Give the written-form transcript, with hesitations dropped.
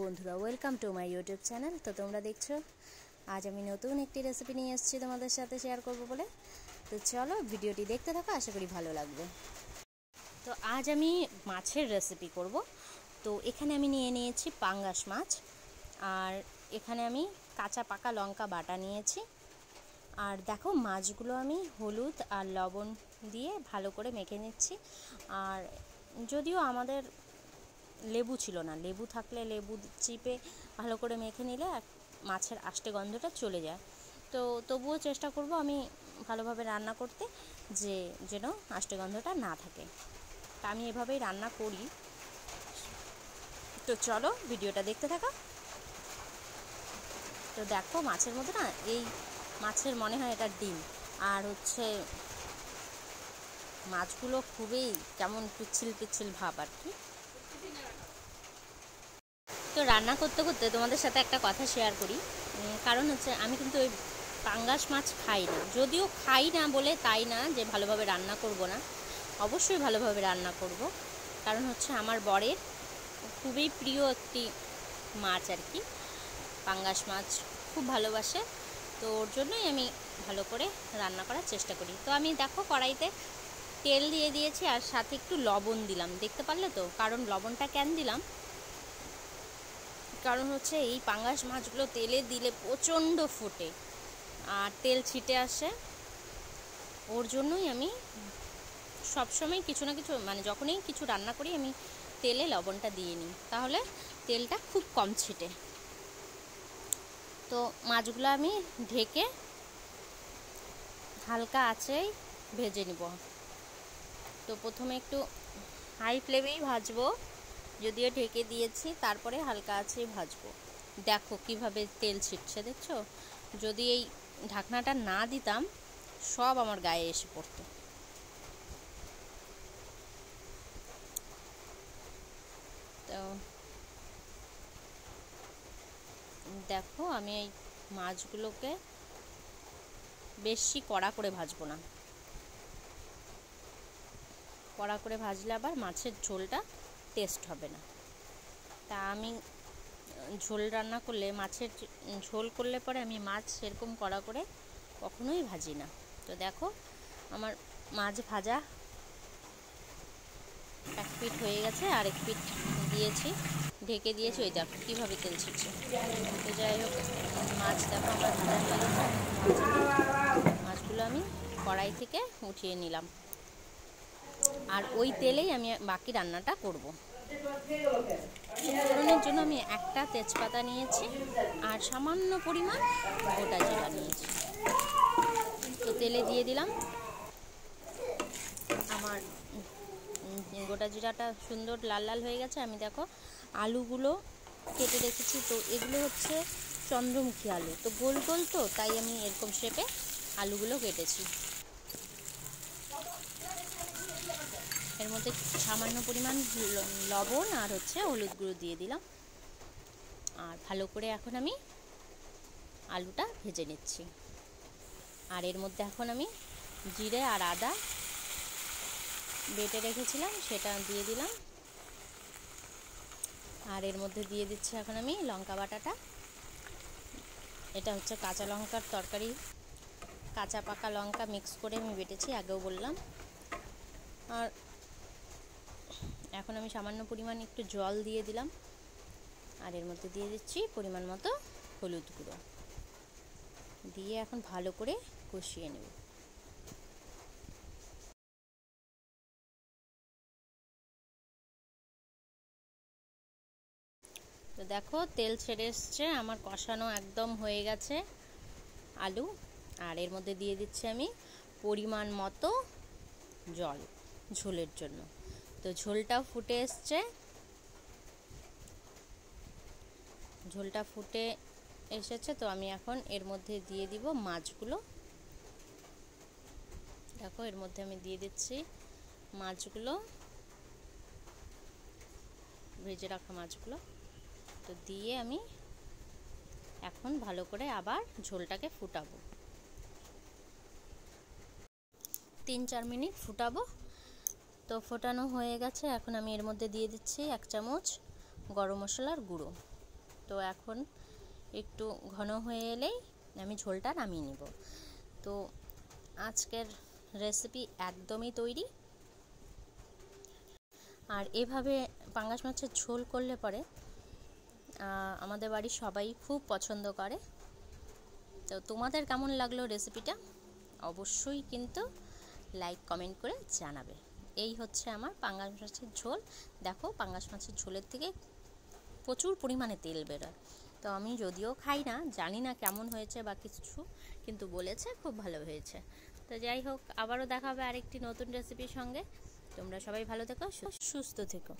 বন্ধুরা, welcome to my YouTube channel. তো তোমরা দেখছো আজ আমি নতুন একটি রেসিপি নিয়ে এসেছি তোমাদের সাথে শেয়ার করব বলে। তো চলো ভিডিওটি দেখতে থাকো, আশা করি ভালো লাগবে। তো আজ আমি মাছের রেসিপি করব। তো এখানে আমি নিয়ে নিয়েছি পাঙ্গাস মাছ, আর এখানে আমি কাঁচা পাকা লঙ্কা বাটা নিয়েছি। আর দেখো মাছগুলো আমি হলুদ আর লবণ দিয়ে ভালো করে মেখে নিচ্ছি। আর যদিও আমাদের লেবু ছিল না, লেবু থাকলে লেবু চিপে ভালো করে মেখে নিলে মাছের আষ্টে গন্ধটা চলে যায়। তো তবুও চেষ্টা করব আমি ভালোভাবে রান্না করতে, যেন আষ্টে গন্ধটা না থাকে। তা আমি এভাবেই রান্না করি। তো চলো ভিডিওটা দেখতে থাকো। তো দেখো মাছের মধ্যে না, এই মাছের মনে হয় এটা ডিম, আর হচ্ছে মাছগুলো খুবই কেমন পিচ্ছিল পিচ্ছিল ভাব আর কি। তো রান্না করতে করতে তোমাদের সাথে একটা কথা শেয়ার করি, কারণ হচ্ছে আমি কিন্তু ওই পাঙ্গাস মাছ খাই না। যদিও খাই না বলে তাই না যে ভালোভাবে রান্না করব না, অবশ্যই ভালোভাবে রান্না করব। কারণ হচ্ছে আমার বরের খুবই প্রিয় একটি মাছ আর কি, পাঙ্গাস মাছ খুব ভালোবাসে। তো ওর জন্যই আমি ভালো করে রান্না করার চেষ্টা করি। তো আমি দেখো কড়াইতে তেল দিয়ে দিয়েছি, আর সাথে একটু লবণ দিলাম, দেখতে পারলে তো। কারণ লবণটা কেন দিলাম, কারণ হচ্ছে এই পাঙ্গাস মাছগুলো তেলে দিলে প্রচণ্ড ফোটে আর তেল ছিটে আসে। ওর জন্যই আমি সবসময় কিছু না কিছু, মানে যখনই কিছু রান্না করি আমি তেলে লবণটা দিয়ে নিই, তাহলে তেলটা খুব কম ছিটে। তো মাছগুলো আমি ঢেকে হালকা আঁচেই ভেজে নিব। তো প্রথমে একটু হাই ফ্লেমেই ভাজবো, যদিও ঢেকে দিয়েছি, তারপরে হালকা আঁচেই ভাজবো। দেখো কিভাবে তেল ছিটছে, দেখছো? যদি এই ঢাকনাটা না দিতাম সব আমার গায়ে এসে পড়তো। তো দেখো আমি এই মাছগুলোকে বেশি কড়া করে ভাজবো না, কড়া করে ভাজলে আবার মাছের ঝোলটা টেস্ট হবে না। তা আমি ঝোল রান্না করলে, মাছের ঝোল করলে পরে আমি মাছ সেরকম কড়া করে কখনোই ভাজি না। তো দেখো আমার মাছ ভাজা এক পিঠ হয়ে গেছে, আর এক পিঠ দিয়েছি, ঢেকে দিয়েছি। ওই দেখো কীভাবে তেল ছিটছে। তো যাই হোক, মাছ দেখো আমার ভাজা হয়ে গেছে। মাছগুলো আমি কড়াই থেকে উঠিয়ে নিলাম, আর ওই তেলেই আমি বাকি রান্নাটা করব। ফোড়নের জন্য আমি একটা তেজপাতা নিয়েছি, আর সামান্য পরিমাণ গোটা জিরা নিয়েছি। তো তেলে দিয়ে দিলাম। আমার গোটা জিরাটা সুন্দর লাল লাল হয়ে গেছে। আমি দেখো আলুগুলো কেটে রেখেছি। তো এগুলো হচ্ছে চন্দ্রমুখী আলু, তো গোল গোল, তো তাই আমি এরকম শেপে আলুগুলো কেটেছি। এর মধ্যে সামান্য পরিমাণ লবণ আর হচ্ছে হলুদ গুঁড়ো দিয়ে দিলাম, আর ভালো করে এখন আমি আলুটা ভেজে নিচ্ছি। আর এর মধ্যে এখন আমি জিরে আর আদা বেটে রেখেছিলাম সেটা দিয়ে দিলাম, আর এর মধ্যে দিয়ে দিচ্ছি এখন আমি লঙ্কা বাটাটা। এটা হচ্ছে কাঁচা লঙ্কার তরকারি, কাঁচা পাকা লঙ্কা মিক্স করে আমি বেটেছি, আগেও বললাম। আর এখন আমি সামান্য পরিমাণ একটু জল দিয়ে দিলাম, আর এর মধ্যে দিয়ে দিচ্ছি পরিমাণ মতো হলুদ গুঁড়ো দিয়ে এখন ভালো করে কষিয়ে নেব। তো দেখো তেল ছেড়ে এসছে, আমার কষানো একদম হয়ে গেছে আলু। আর এর মধ্যে দিয়ে দিচ্ছি আমি পরিমাণ মতো জল ঝোলের জন্য। তো ঝোলটাও ফুটে এসছে, ঝোলটা ফুটে এসেছে। তো আমি এখন এর মধ্যে দিয়ে দিব মাছগুলো। দেখো এর মধ্যে আমি দিয়ে দিচ্ছি মাছগুলো, ভেজে রাখা মাছগুলো। তো দিয়ে আমি এখন ভালো করে আবার ঝোলটাকে ফুটাবো, 3-4 মিনিট ফুটাবো। তো ফোটানো হয়ে গেছে। এখন আমি এর মধ্যে দিয়ে দিচ্ছি 1 চামচ গরম মশলার গুঁড়ো। তো এখন একটু ঘন হয়ে এলেই আমি ঝোলটা নামিয়ে নিব। তো আজকের রেসিপি একদমই তৈরি। আর এভাবে পাঙ্গাস মাছের ঝোল করলে পরে আমাদের বাড়ির সবাই খুব পছন্দ করে। তো তোমাদের কেমন লাগলো রেসিপিটা অবশ্যই কিন্তু লাইক কমেন্ট করে জানাবে। এই হচ্ছে আমার পাঙ্গাস মাছের ঝোল। দেখো পাঙ্গাস মাছের ঝোলের থেকে প্রচুর পরিমাণে তেল বেরোয়। তো আমি যদিও খাই না, জানি না কেমন হয়েছে বা কিছু, কিন্তু বলেছে খুব ভালো হয়েছে। তো যাই হোক, আবারও দেখা হবে আরেকটি নতুন রেসিপির সঙ্গে। তোমরা সবাই ভালো থেকো, সুস্থ থেকো।